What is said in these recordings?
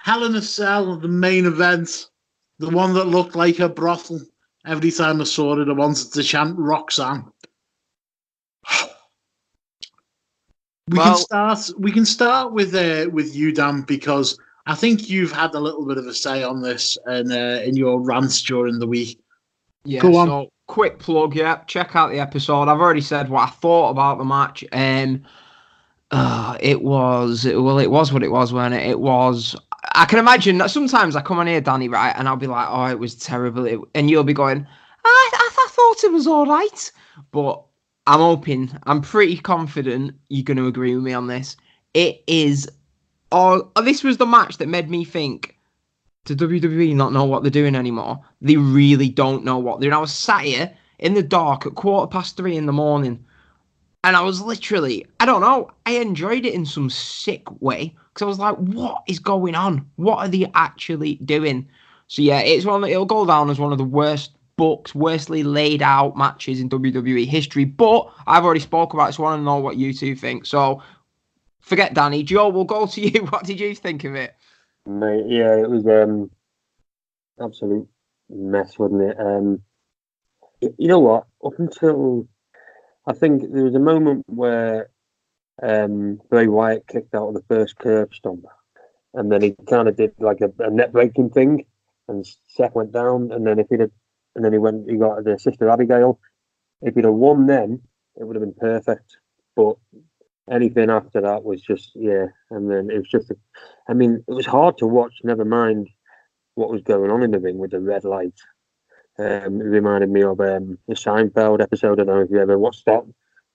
Hell in a Cell, the main event, the one that looked like a brothel. Every time I saw it, I wanted to chant Roxanne. We can start with you, Dan, because I think you've had a little bit of a say on this and in your rants during the week. Yeah, go on. So quick plug, check out the episode. I've already said what I thought about the match. It was what it was, wasn't it? It was. I can imagine that sometimes I come on here, Danny, right, and I'll be like, "Oh, it was terrible," and you'll be going, "I thought it was all right," but I'm pretty confident you're going to agree with me on this. It is. This was the match that made me think. Does WWE not know what they're doing anymore? They really don't know what they're doing. I was sat here in the dark at 3:15 in the morning, and I was literally, I don't know, I enjoyed it in some sick way, because I was like, what is going on? What are they actually doing? So yeah, it'll go down as one of the worstly laid out matches in WWE history, but I've already spoke about it, so I want to know what you two think. So, forget Danny. Joe, we'll go to you. What did you think of it? Mate, yeah, it was absolute mess, wasn't it? You know what? Up until I think there was a moment where Bray Wyatt kicked out of the first curb stomp, and then he kind of did like a net breaking thing, and Seth went down, and then he got the Sister Abigail. If he'd have won then, it would have been perfect. But anything after that was just, yeah. And then it was just, it was hard to watch, never mind what was going on in the ring with the red light. It reminded me of the Seinfeld episode. I don't know if you ever watched that,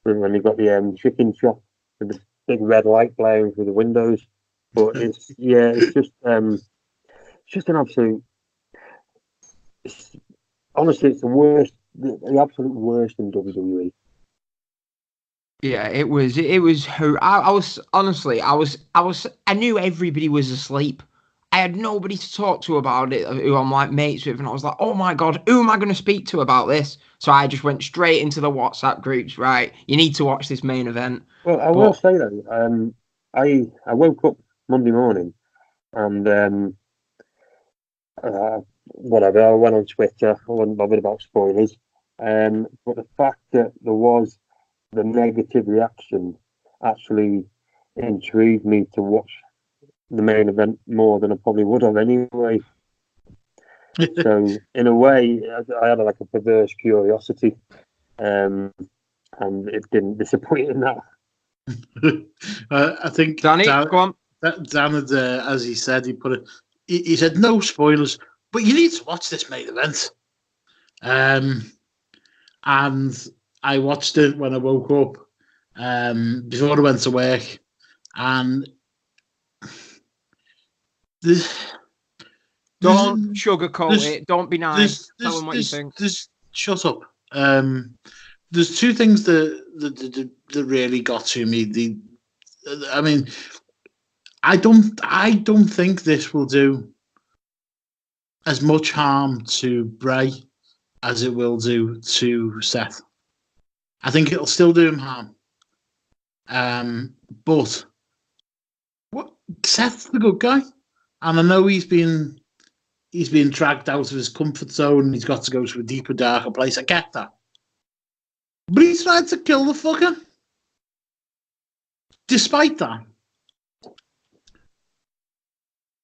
when you got the chicken shop with the big red light blaring through the windows. But it's just an absolute, honestly, it's the worst, the absolute worst in WWE. Yeah, it was. I was honestly, I knew everybody was asleep. I had nobody to talk to about it who I'm like mates with, and I was like, oh my God, who am I going to speak to about this? So I just went straight into the WhatsApp groups. Right, you need to watch this main event. Well, I will say though, I woke up Monday morning and whatever, I went on Twitter. I wasn't bothered about spoilers. But the fact that there was the negative reaction actually intrigued me to watch the main event more than I probably would have anyway. So in a way, I had like a perverse curiosity, and it didn't disappoint in that. I think Danny, go on. Dan had, as he said, he said no spoilers, but you need to watch this main event. And I watched it when I woke up before I went to work, and don't sugarcoat it. Don't be nice. Tell them what you think. Shut up. There's two things that really got to me. I don't think this will do as much harm to Bray as it will do to Seth. I think it'll still do him harm. But Seth's the good guy, and I know he's been dragged out of his comfort zone and he's got to go to a deeper, darker place. I get that. But he tried to kill the fucker. Despite that,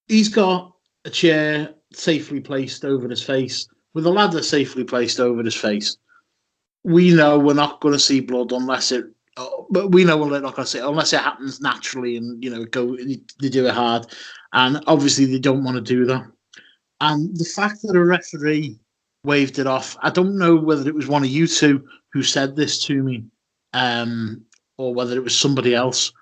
he's got a chair safely placed over his face, with a ladder safely placed over his face. We know we're not going to see blood unless it happens naturally, and they do it hard. And obviously they don't want to do that. And the fact that a referee waved it off, I don't know whether it was one of you two who said this to me, or whether it was somebody else.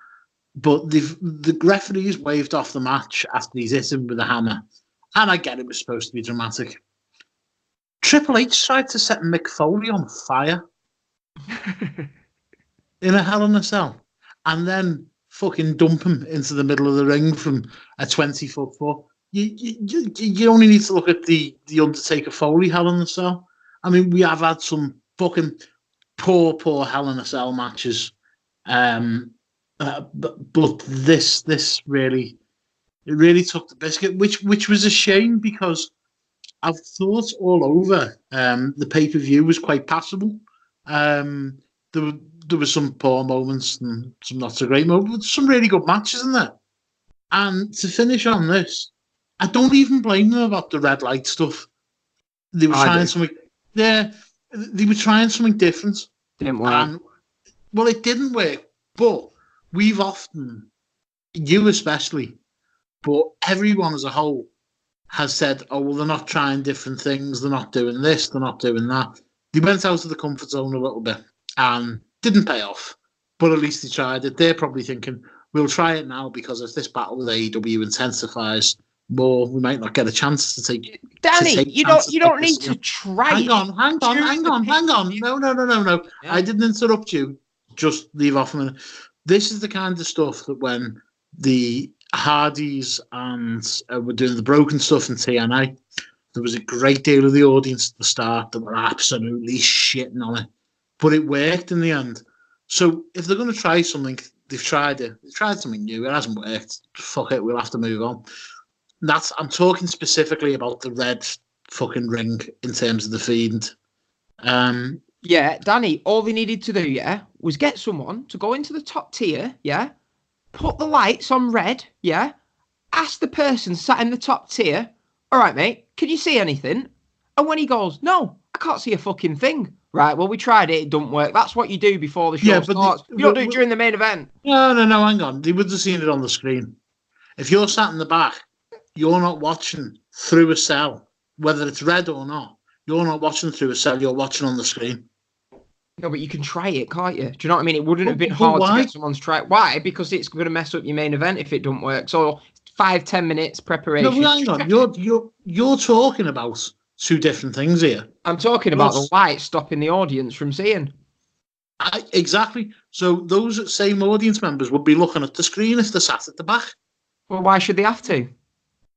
But the referees waved off the match after he's hit him with a hammer. And I get it was supposed to be dramatic. Triple H tried to set Mick Foley on fire in a Hell in a Cell, and then fucking dump him into the middle of the ring from a 20-foot fall. You only need to look at the Undertaker Foley Hell in a Cell. I mean, we have had some fucking poor Hell in a Cell matches, but this really It really took the biscuit, which was a shame because I've thought all over. The pay-per-view was quite passable. There were some poor moments and some not so great moments, but some really good matches in there. And to finish on this, I don't even blame them about the red light stuff. They were trying something. Yeah, they were trying something different. Didn't work. And well, it didn't work. But we've often, you especially, but everyone as a whole has said, "Oh well, they're not trying different things. They're not doing this. They're not doing that." They went out of the comfort zone a little bit and didn't pay off. But at least they tried it. They're probably thinking, "We'll try it now because if this battle with AEW intensifies more, we might not get a chance to take." Danny, you don't need to try. Hang on. No. Yeah. I didn't interrupt you. Just leave off a minute. This is the kind of stuff that when the Hardys and were doing the broken stuff in TNA, there was a great deal of the audience at the start that were absolutely shitting on it. But it worked in the end. So if they're going to try something, they've tried it. They've tried something new. It hasn't worked. Fuck it. We'll have to move on. I'm talking specifically about the red fucking ring in terms of the feed. Yeah, Danny, all they needed to do, was get someone to go into the top tier, put the lights on red, ask the person sat in the top tier, all right, mate, can you see anything? And when he goes, no, I can't see a fucking thing. Right, well, we tried it don't work. That's what you do before the show starts. You don't do it during the main event. No, hang on. They would have seen it on the screen. If you're sat in the back, you're not watching through a cell, whether it's red or not. You're not watching through a cell, you're watching on the screen. No, but you can try it, can't you? Do you know what I mean? It wouldn't have been hard to get someone's try. Why? Because it's going to mess up your main event if it don't work. So 5-10 minutes preparation. No, hang on. You're talking about two different things here. I'm talking about the light stopping the audience from seeing. Exactly. So those same audience members would be looking at the screen if they sat at the back. Well, why should they have to?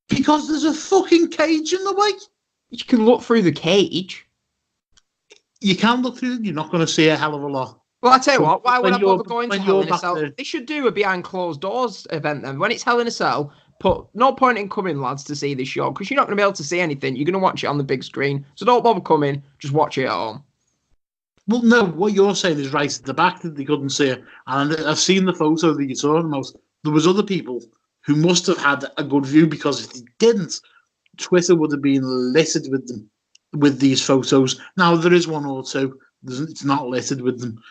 Because there's a fucking cage in the way. You can look through the cage. You can look through it. You're not going to see a hell of a lot. Well, I tell you what. Why would I bother going to Hell in a Cell? They should do a behind closed doors event then. When it's Hell in a Cell, no point in coming, lads, to see this show because you're not going to be able to see anything. You're going to watch it on the big screen. So don't bother coming. Just watch it at home. Well, no. What you're saying is right at the back that they couldn't see it. And I've seen the photo that you're talking about. There was other people who must have had a good view because if they didn't, Twitter would have been littered with them, with these photos. Now, there is one or two. It's not littered with them.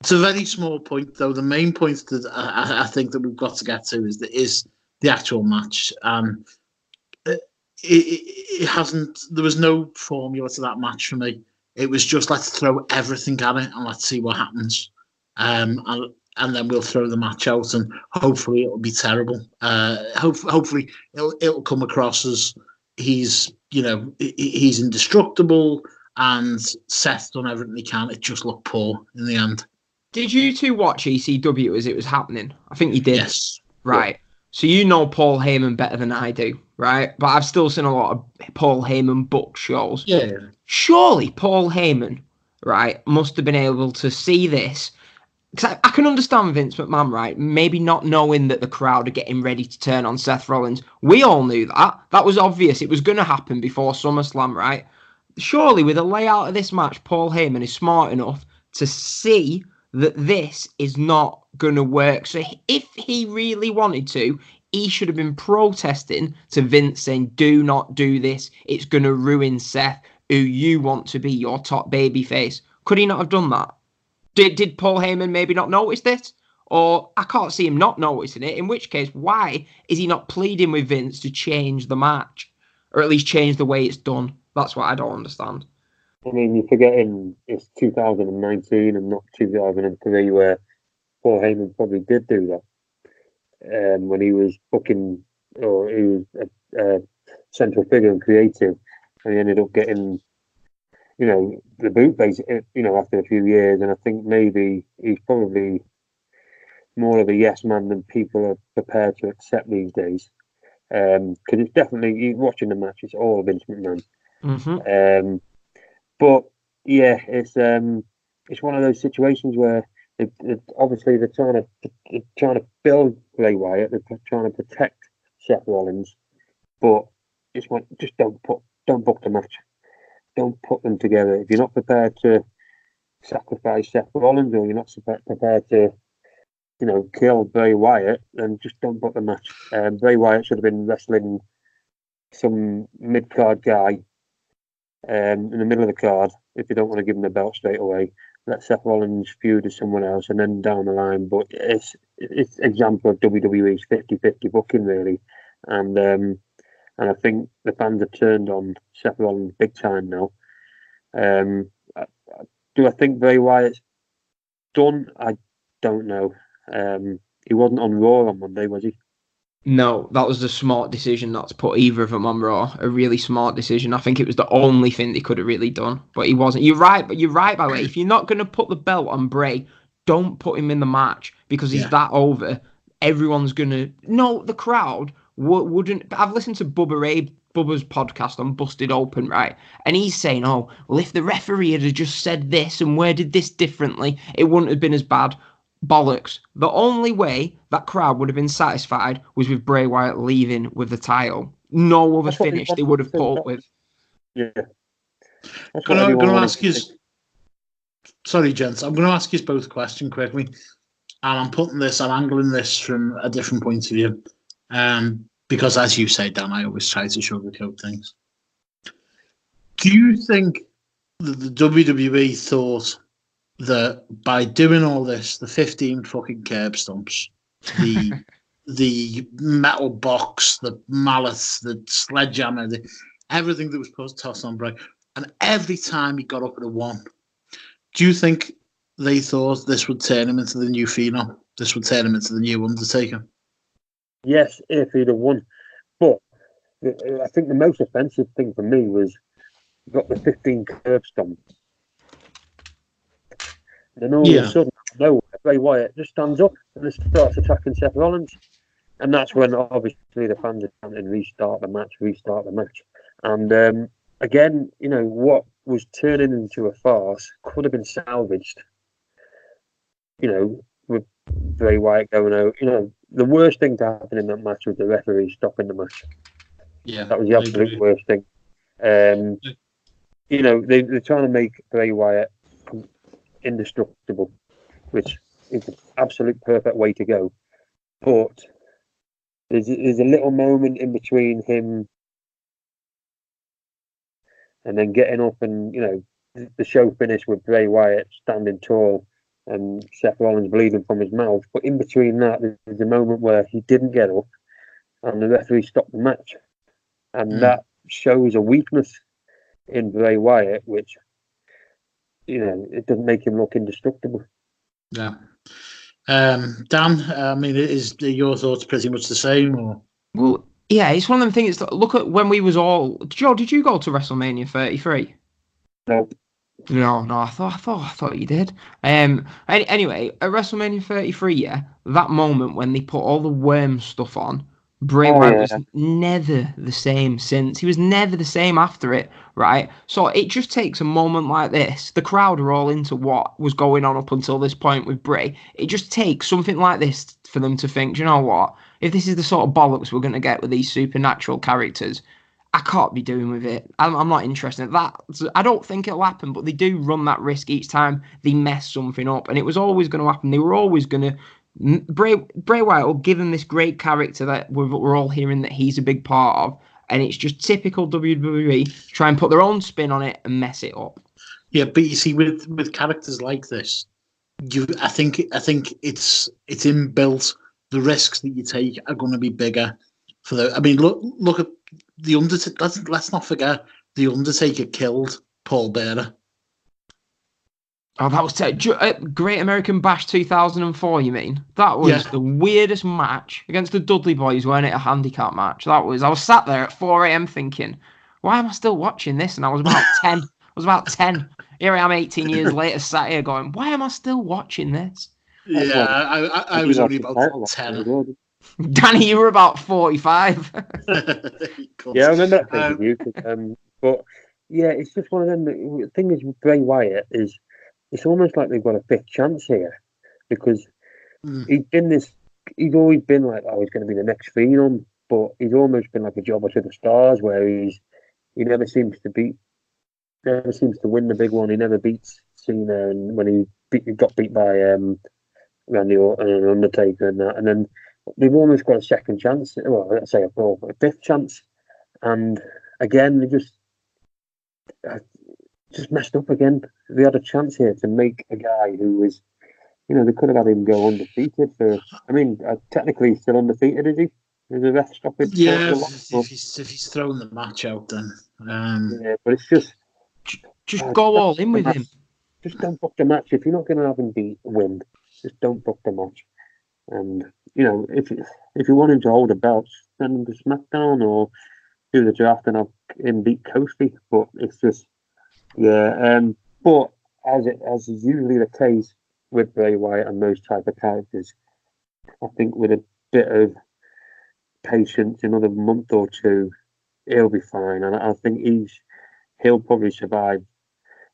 It's a very small point, though. The main point that I think that we've got to get to is the actual match. It hasn't. There was no formula to that match for me. It was just let's throw everything at it and let's see what happens. And then we'll throw the match out, and hopefully it'll be terrible. Hopefully it'll come across as he's indestructible, and Seth's done everything he can. It just looked poor in the end. Did you two watch ECW as it was happening? I think you did. Yes. Right. Yeah. So you know Paul Heyman better than I do, right? But I've still seen a lot of Paul Heyman book shows. Yeah. Surely Paul Heyman, right, must have been able to see this. Because I can understand Vince McMahon, right? Maybe not knowing that the crowd are getting ready to turn on Seth Rollins. We all knew that. That was obvious. It was going to happen before SummerSlam, right? Surely with the layout of this match, Paul Heyman is smart enough to see that this is not going to work. So if he really wanted to, he should have been protesting to Vince saying, do not do this. It's going to ruin Seth, who you want to be your top babyface. Could he not have done that? Did Paul Heyman maybe not notice this? Or I can't see him not noticing it, in which case, why is he not pleading with Vince to change the match? Or at least change the way it's done? That's what I don't understand. I mean, you're forgetting it's 2019 and not 2003 where Paul Heyman probably did do that. When he was booking, or he was a central figure and creative, and he ended up getting, the boot basically, after a few years. And I think maybe he's probably more of a yes man than people are prepared to accept these days. Because it's definitely, you're watching the match, it's all Vince McMahon. Mm-hmm. But yeah, it's one of those situations where obviously they're trying to build Bray Wyatt, they're trying to protect Seth Rollins, but just don't book the match. Don't put them together. If you're not prepared to sacrifice Seth Rollins, or you're not prepared to, kill Bray Wyatt, then just don't book the match. Bray Wyatt should have been wrestling some mid-card guy in the middle of the card. If you don't want to give him the belt straight away, let Seth Rollins feud with someone else, and then down the line. But it's example of WWE's 50-50 booking, really. And I think the fans have turned on Seth Rollins big time now. Do I think Bray Wyatt's done? I don't know. He wasn't on Raw on Monday, was he? No, that was a smart decision not to put either of them on Raw. A really smart decision. I think it was the only thing they could have really done. But he wasn't. You're right, by the way. If you're not going to put the belt on Bray, don't put him in the match because he's that over. Everyone's going to... No, the crowd wouldn't... I've listened to Bubba's podcast on Busted Open, right? And he's saying, oh, well, if the referee had just said this and worded this differently, it wouldn't have been as bad. Bollocks. The only way that crowd would have been satisfied was with Bray Wyatt leaving with the title. No other finish they would have put up with. Yeah. I'm going to ask you... Sorry, gents. I'm going to ask you both a question quickly. And I'm angling this from a different point of view. Because as you say, Dan, I always try to sugarcoat things. Do you think that the WWE thought that by doing all this, the 15 fucking curb stomps, the metal box, the mallets, the sledgehammer, everything that was supposed to toss on Bray, and every time he got up at a one, do you think they thought this would turn him into the new Phenom? This would turn him into the new Undertaker? Yes, if he'd have won. But I think the most offensive thing for me was got the 15 curb stomp. Then all of a sudden, Bray Wyatt just stands up and starts attacking Seth Rollins. And that's when, obviously, the fans are chanting, restart the match. And again, what was turning into a farce could have been salvaged. With Bray Wyatt going out. The worst thing to happen in that match was the referee stopping the match. Yeah, that was the absolute worst thing. They're trying to make Bray Wyatt indestructible, which is the absolute perfect way to go. But there's a little moment in between him and then getting up, and the show finished with Bray Wyatt standing tall and Seth Rollins bleeding from his mouth. But in between that, there's a moment where he didn't get up and the referee stopped the match. And that shows a weakness in Bray Wyatt, which, it doesn't make him look indestructible. Yeah. Dan, is your thoughts pretty much the same? Or? Well, yeah, it's one of them things. Look at when we was all... Joe, did you go to WrestleMania 33? No. No, I thought you did. Anyway, at WrestleMania 33, that moment when they put all the worm stuff on, Bray Wyatt was never the same since. He was never the same after it, right? So it just takes a moment like this. The crowd are all into what was going on up until this point with Bray. It just takes something like this for them to think, do you know what? If this is the sort of bollocks we're going to get with these supernatural characters, I can't be doing with it. I'm not interested in that. I don't think it'll happen, but they do run that risk each time they mess something up. And it was always going to happen. They were always going to... Bray Wyatt will give them this great character that we're all hearing that he's a big part of. And it's just typical WWE try and put their own spin on it and mess it up. Yeah, but you see, with characters like this, I think it's inbuilt. The risks that you take are going to be bigger. Look at the Undertaker. Let's not forget the Undertaker killed Paul Bearer. Oh, that was Great American Bash 2004. You mean that was the weirdest match against the Dudley Boys? Weren't it a handicap match? I was sat there at 4 a.m. thinking, why am I still watching this? And I was about 10. Here I am 18 years later, sat here going, why am I still watching this? Yeah, I was only about 10. Danny, you were about 45. Yeah, I remember that thing with you. But yeah, it's just one of them. The thing is with Bray Wyatt is it's almost like they've got a fifth chance here because he's always been like, oh, he's going to be the next Phenom. but he's almost been like a jobber to the stars, where he never seems to win the big one. He never beats Cena, and when he got beat by Randy Orton and Undertaker and that, and then they've almost got a second chance. Well, let's say a fifth chance, and again they just messed up again. They had a chance here to make a guy who was, they could have had him go undefeated for. I mean, technically he's still undefeated, is he? Is the ref stoppage? Yeah, if he's throwing the match out, then. Yeah, but it's just go all in with him. Just don't book the match. If you're not going to have him win, just don't book the match. And if you want him to hold a belt, send him to SmackDown or do the draft and have him beat Kofi. But it's just, yeah. But as is usually the case with Bray Wyatt and those type of characters, I think with a bit of patience, another month or two, he'll be fine. And I think he'll probably survive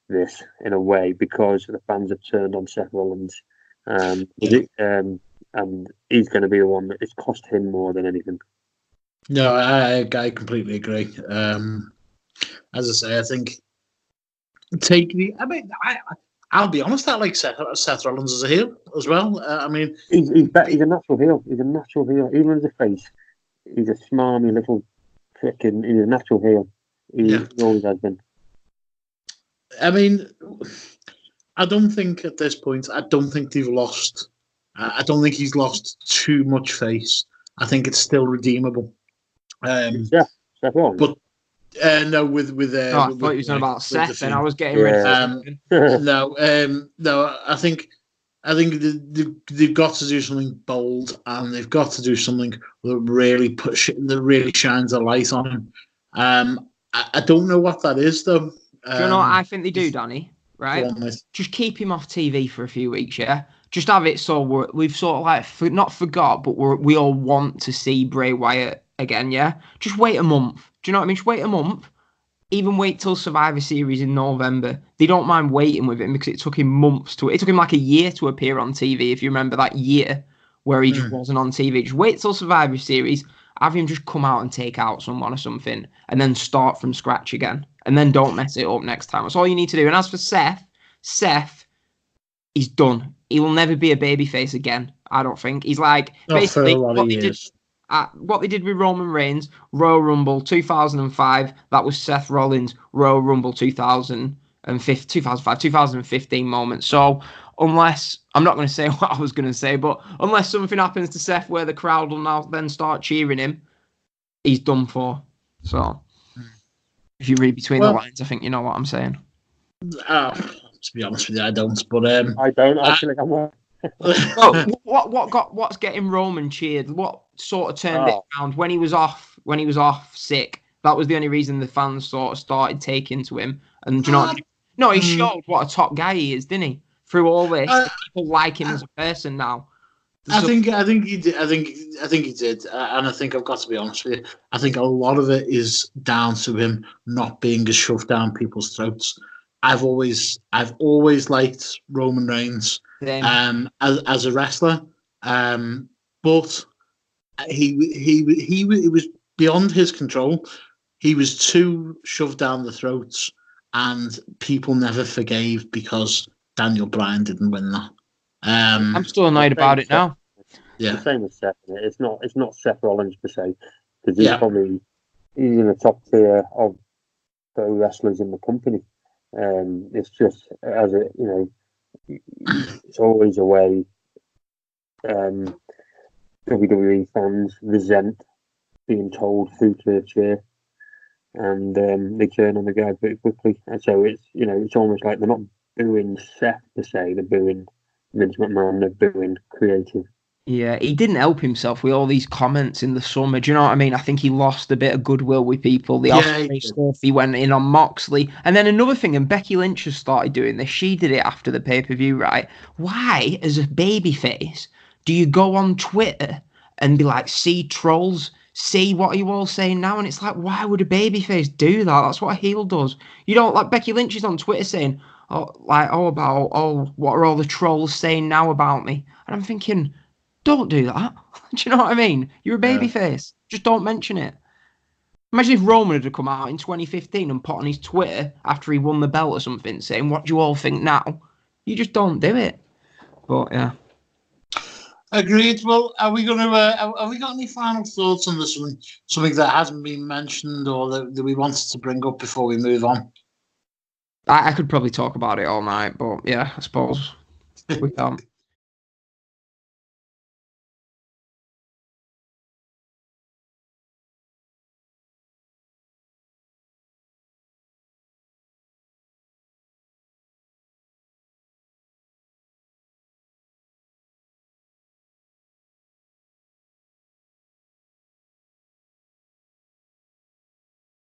this in a way because the fans have turned on Seth Rollins. And he's going to be the one that it's cost him more than anything. No, I completely agree. As I say, I think I'll be honest. I like Seth Rollins as a heel as well. I mean, he's a natural heel. He's a natural heel, even as a face. He's a smarmy little frickin'. He's a natural heel. He always has been. I mean, I don't think at this point. I don't think they've lost. I don't think he's lost too much face. I think it's still redeemable. Seth Rollins. But no, with I thought you was on about Seth, and I was getting ready. No, I think they've got to do something bold, and they've got to do something that really shines a light on him. I don't know what that is though. Do you know what I think they do, Danny? Right, just keep him off TV for a few weeks, yeah. Just have it so we've sort of like not forgot, but we all want to see Bray Wyatt again, yeah. Just wait a month. Do you know what I mean? Just wait a month. Even wait till Survivor Series in November. They don't mind waiting with him because it took him months it took him like a year to appear on TV. If you remember that year where he just wasn't on TV, just wait till Survivor Series. Have him just come out and take out someone or something, and then start from scratch again. And then don't mess it up next time. That's all you need to do. And as for Seth, he's done. He will never be a babyface again, I don't think. He's like, basically, what they did with Roman Reigns, Royal Rumble 2005, that was Seth Rollins, Royal Rumble 2015 moment. So unless, I'm not going to say what I was going to say, but unless something happens to Seth where the crowd will now then start cheering him, he's done for. So if you read between the lines, I think you know what I'm saying. To be honest with you, I don't. But I don't. I feel like I'm right. What's getting Roman cheered? What sort of turned it around when he was off sick? That was the only reason the fans sort of started taking to him. And do you know what I mean? No, he showed what a top guy he is, didn't he? Through all this, people like him as a person now. I think he did. I think he did, and I think I've got to be honest with you. I think a lot of it is down to him not being as shoved down people's throats. I've always liked Roman Reigns as a wrestler, but it was beyond his control. He was too shoved down the throats, and people never forgave because Daniel Bryan didn't win that. I'm still annoyed about it now. Yeah, the same as Seth. It's not Seth Rollins per se, because he's in the top tier of pro wrestlers in the company. It's just it's always a way WWE fans resent being told who to cheer, and they turn on the guy pretty quickly. And so it's almost like they're not booing Seth per se, they're booing Vince McMahon, they're booing creative. Yeah, he didn't help himself with all these comments in the summer. Do you know what I mean? I think he lost a bit of goodwill with people. The Osprey stuff, he went in on Moxley. And then another thing, and Becky Lynch has started doing this. She did it after the pay-per-view, right? Why, as a babyface, do you go on Twitter and be like, see trolls, see what are you all saying now? And it's like, why would a babyface do that? That's what a heel does. You don't, like Becky Lynch is on Twitter saying, what are all the trolls saying now about me? And I'm thinking, don't do that. Do you know what I mean? You're a babyface. Just don't mention it. Imagine if Roman had come out in 2015 and put on his Twitter after he won the belt or something, saying, "What do you all think now?" You just don't do it. But yeah. Agreed. Well, are we going to? Have we got any final thoughts on this one? Something that hasn't been mentioned or that we wanted to bring up before we move on? I could probably talk about it all night, but yeah, I suppose we can't.